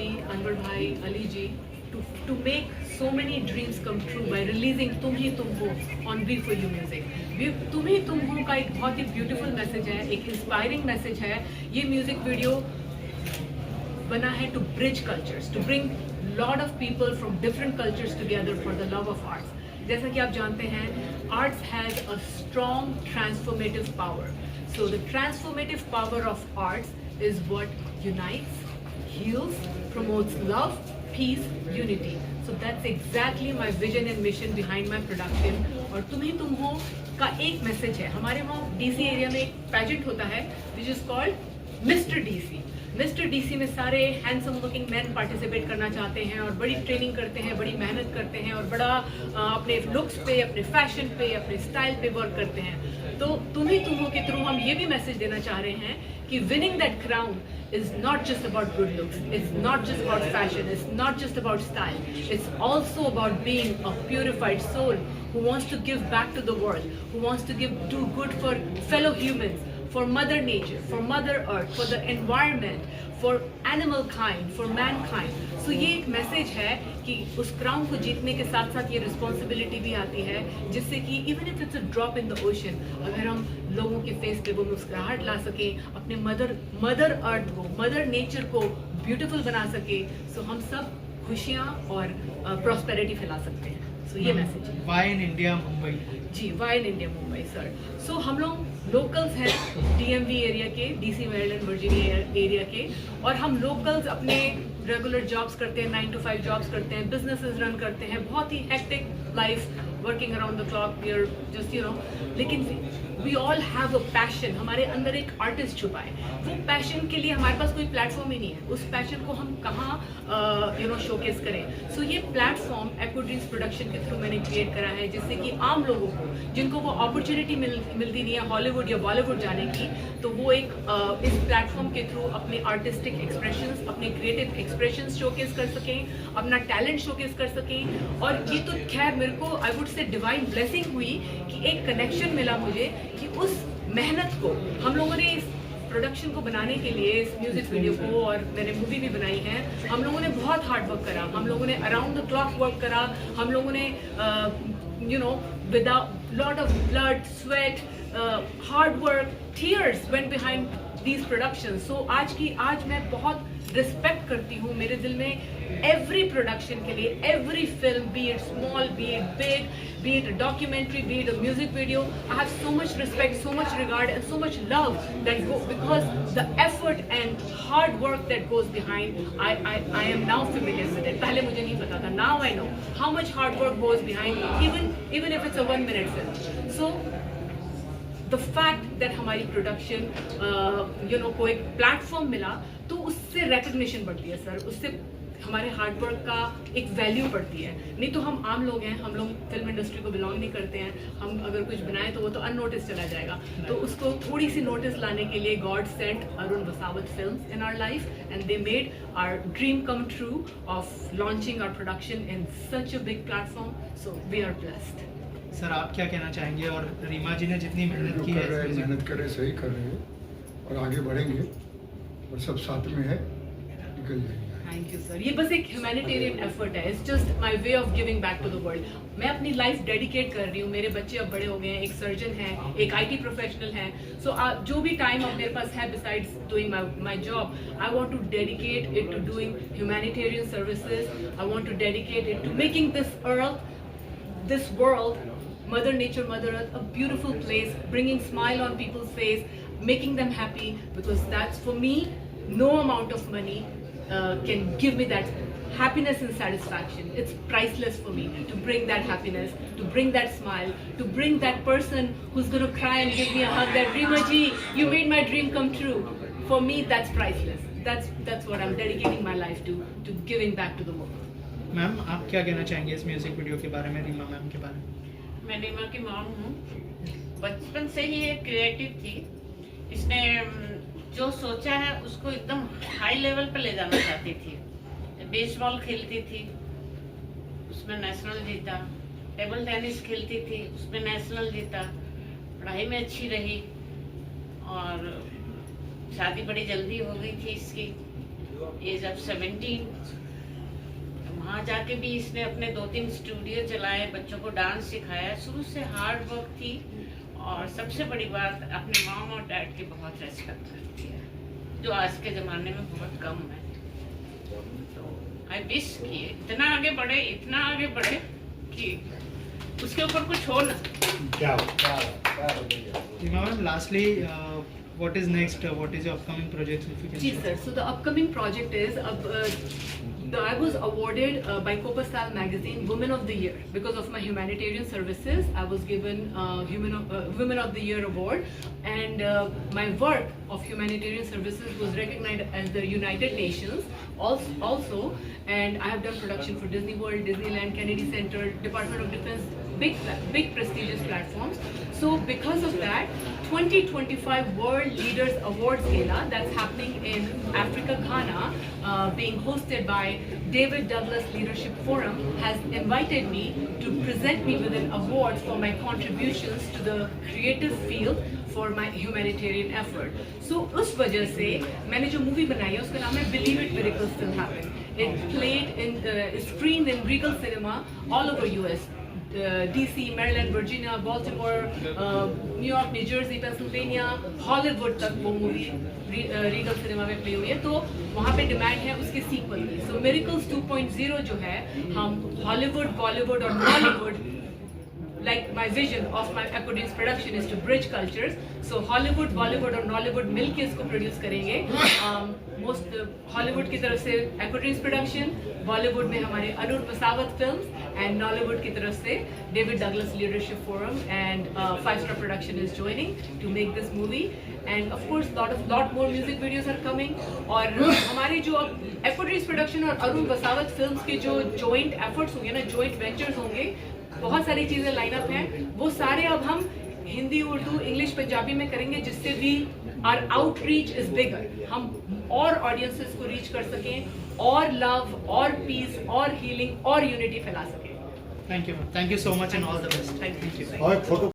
जी, अनवर भाई, अली जी, to make so many dreams come true by releasing तुम ही तुम हो on We For You Music। तुम ही तुम हो का एक बहुत ही ब्यूटीफुल मैसेज है, एक इंस्पायरिंग मैसेज है। ये म्यूजिक वीडियो बना है to bridge cultures, to bring lot of people from different cultures together for the love of arts। जैसा कि आप जानते हैं, arts has a strong transformative power। So the transformative power of arts is what unites, heals, promotes love, peace, unity। So that's exactly my vision and mission behind my production। और तुम ही तुम हो का एक मैसेज है। हमारे वहाँ DC area में एक पैजेंट होता है which is called mister DC. Mister DC में सारे हैंडसम लुकिंग मैन पार्टिसिपेट करना चाहते हैं और बड़ी ट्रेनिंग करते हैं, बड़ी मेहनत करते हैं और बड़ा अपने लुक्स पे, अपने फैशन पे, अपने स्टाइल पे वर्क करते हैं। तो तुम ही तुम हो के थ्रू हम ये भी मैसेज देना चाह रहे हैं कि winning that crown is not just about good looks, it's not just about fashion, it's not just about style, it's also about being a purified soul who wants to give back to the world, who wants to do good for fellow humans, for mother nature, for mother earth, for the environment, for animal kind, for mankind। So ये एक message है कि उस crown को जीतने के साथ साथ ये रिस्पॉन्सिबिलिटी भी आती है, जिससे कि even if it's a drop in the ocean, अगर हम लोगों के फेस पे वो मुस्कुराहट ला सके, अपने मदर अर्थ को, मदर नेचर को ब्यूटीफुल बना सके, सो हम सब खुशियाँ और प्रॉस्पेरिटी फैला सकते हैं। सो ये मैसेज है। Why in India Mumbai? जी, why in India Mumbai sir. So हम लोग लोकल्स हैं डीएमवी एरिया के, डीसी मेरीलैंड वर्जीनिया एरिया के, और हम लोकल्स अपने रेगुलर जॉब्स करते हैं, 9 to 5 जॉब्स करते हैं, बिजनेसेस रन करते हैं, बहुत ही hectic life, working around the clock, we are just लेकिन we all have a passion. हमारे अंदर एक आर्टिस्ट छुपा है, वो पैशन के लिए हमारे पास कोई प्लेटफॉर्म ही नहीं है। उस पैशन को हम कहाँ शोकेस करें। सो ये प्लेटफॉर्म एक्वा ड्रीम्स प्रोडक्शन के थ्रू मैंने क्रिएट करा है, जिससे कि आम लोगों को, जिनको वो अपॉर्चुनिटी मिलती नहीं है हॉलीवुड या बॉलीवुड जाने की, तो वो एक इस प्लेटफॉर्म के थ्रू अपने आर्टिस्टिक एक्सप्रेशंस, अपने क्रिएटिव एक्सप्रेशंस शोकेस कर सकें, अपना टैलेंट शोकेस कर सकें। और ये तो खैर मेरे को I would say divine blessing हुई कि एक कनेक्शन मिला मुझे कि उस मेहनत को हम लोगों ने इस प्रोडक्शन को बनाने के लिए, इस म्यूजिक वीडियो को, और मैंने मूवी भी बनाई है, हम लोगों ने बहुत हार्ड वर्क करा, हम लोगों ने अराउंड द क्लॉक वर्क करा, हम लोगों ने without lot of blood, sweat, hard work, tears went behind these production. So आज मैं बहुत रिस्पेक्ट करती हूँ मेरे दिल में एवरी प्रोडक्शन के लिए, every film, B it small, B it big, be it a documentary, be it a music video, I have so much respect, so much regard and so much love because the effort and hard work that goes behind, I am now familiar with it। पहले मुझे नहीं पता था, now I know how much hard work goes behind, even if it's a 1-minute film। So the fact that हमारी production को एक platform मिला, तो उससे रिकग्निशन बढ़ती है सर, उससे हमारे हार्ड वर्क का एक वैल्यू पड़ती है। नहीं तो हम आम लोग हैं, हम लोग फिल्म इंडस्ट्री को बिलोंग नहीं करते हैं, हम अगर कुछ बनाएं तो वो तो अननोटिस चला जाएगा। तो उसको थोड़ी सी नोटिस लाने के लिए God sent Arun Vasavat films in our life, and they made our dream come true of launching our production in such a big platform. So we are blessed. Sir आप क्या कहना चाहेंगे? और रीमा जी ने जितनी मेहनत की है, मेहनत करे, सही कर रहे हैं और आगे बढ़ेंगे और सब साथ में है, निकल जाएंगे। Thank you sir. ये बस एक ह्यूमैनिटेरियन एफर्ट है, it's just my way of giving back to the world. मैं अपनी लाइफ डेडिकेट कर रही हूँ, मेरे बच्चे अब बड़े हो गए हैं, एक सर्जन है, एक IT प्रोफेशनल है। सो जो भी टाइम अब मेरे पास है besides doing my job, I want to dedicate it to doing humanitarian services. I want to dedicate it to making this world, Mother Nature, Mother Earth, a beautiful place, bringing smile on people's face, making them happy, because that's for me, no amount of money can give me that happiness and satisfaction. It's priceless for me to bring that happiness, to bring that smile, to bring that person who's going to cry and give me a hug, that Reema ji, you made my dream come true. For me, that's priceless. That's what I'm dedicating my life to giving back to the world. Ma'am आप क्या कहना चाहेंगे इस music video के बारे में, Reema ma'am के बारे में? मैं रीमा की मॉम हूँ। बचपन से ही ये क्रिएटिव थी, इसने जो सोचा है उसको एकदम हाई लेवल पे ले जाना चाहती थी। बेसबॉल खेलती थी, उसमें नेशनल जीता, टेबल टेनिस खेलती थी, उसमें नेशनल जीता, पढ़ाई में अच्छी रही, और शादी बड़ी जल्दी हो गई थी इसकी। Age of 17। वहाँ जाके भी इसने अपने 2-3 स्टूडियो चलाए, बच्चों को डांस सिखाया। शुरू से हार्ड वर्क थी और सबसे बड़ी बात अपने मॉम और डैड की बहुत रेस्पेक्ट करती है, जो आज के ज़माने में बहुत कम है। तो आई विश कि इतना आगे बढ़े कि उसके ऊपर कुछ हो ना। Rima ma'am, lastly, what is next? What is your upcoming projects, if you can ji share? Sir, so the upcoming project is I was awarded by Copper Style magazine Women of the Year because of my humanitarian services. I was given Women of the Year award, and my work of humanitarian services was recognized as the United Nations also, and I have done production for Disney World, Disneyland, Kennedy Center, Department of Defense, big prestigious platforms. So because of that, 2025 World Leaders Awards Gala that's happening in Africa, Ghana, being hosted by David Douglas Leadership Forum, has invited me to present me with an award for my contributions to the creative field for my humanitarian effort. So उस वजह से मैंने जो movie बनाई है उसका नाम है Believe It Miracles Still Happen. It played in screened in Regal Cinema all over US. DC, Maryland, Virginia, Baltimore, New York, New Jersey, Pennsylvania, Hollywood तक वो मूवी रीगल सिनेमा में प्ले हुई है। तो वहाँ पे डिमांड है उसके सीक्वल की। सो मिरेकल्स 2.0 जो है, हम हॉलीवुड, बॉलीवुड और Bollywood, like my vision of my Aquadreams production is to bridge cultures. So Hollywood, Bollywood और Nollywood मिलके इसको प्रोड्यूस करेंगे। मोस्ट हॉलीवुड की तरफ से Aquadreams प्रोडक्शन, बॉलीवुड में हमारे अरुण वसावत फिल्म्स, एंड नॉलीवुड की तरफ से David Douglas leadership forum and 5-star production is joining to make this movie. And of course lot more music videos are coming. और हमारे जो Aquadreams प्रोडक्शन और अरुण वसावत फिल्म्स के जो जॉइंट एफर्ट्स होंगे ना, जॉइंट वेंचर्स होंगे, बहुत सारी चीजें लाइन अप हैं। वो सारे अब हम हिंदी, उर्दू, इंग्लिश, पंजाबी में करेंगे, जिससे भी आवर आउटरीच इज बिगर, हम और ऑडियंसेस को रीच कर सकें, और लव और पीस और हीलिंग और यूनिटी फैला सकें। Thank you, ma'am. Thank you so much and all the best. Thank you. Thank you. और एक फोटो